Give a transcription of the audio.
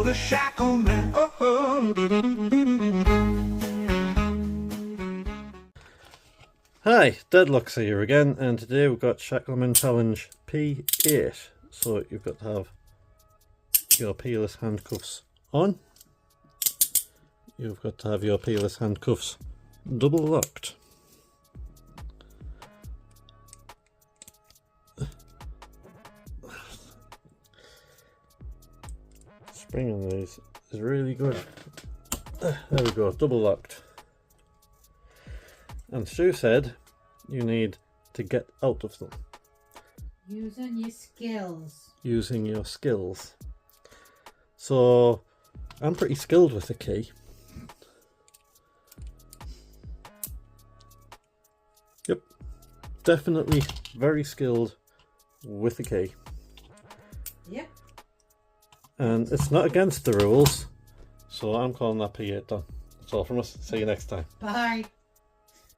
the shackle man. Oh. Hi, Deadlock's here again, and today we've got Shackleman Challenge P8. So you've got to have your peerless handcuffs on. You've got to have your peerless handcuffs double locked. Spring on these is really good. There we go, double locked. And Stu said you need to get out of them. Using your skills. Using your skills. So I'm pretty skilled with the key. Yep, definitely very skilled with the key. Yep. And it's not against the rules, so I'm calling that P8 done. That's all from us. See you next time. Bye.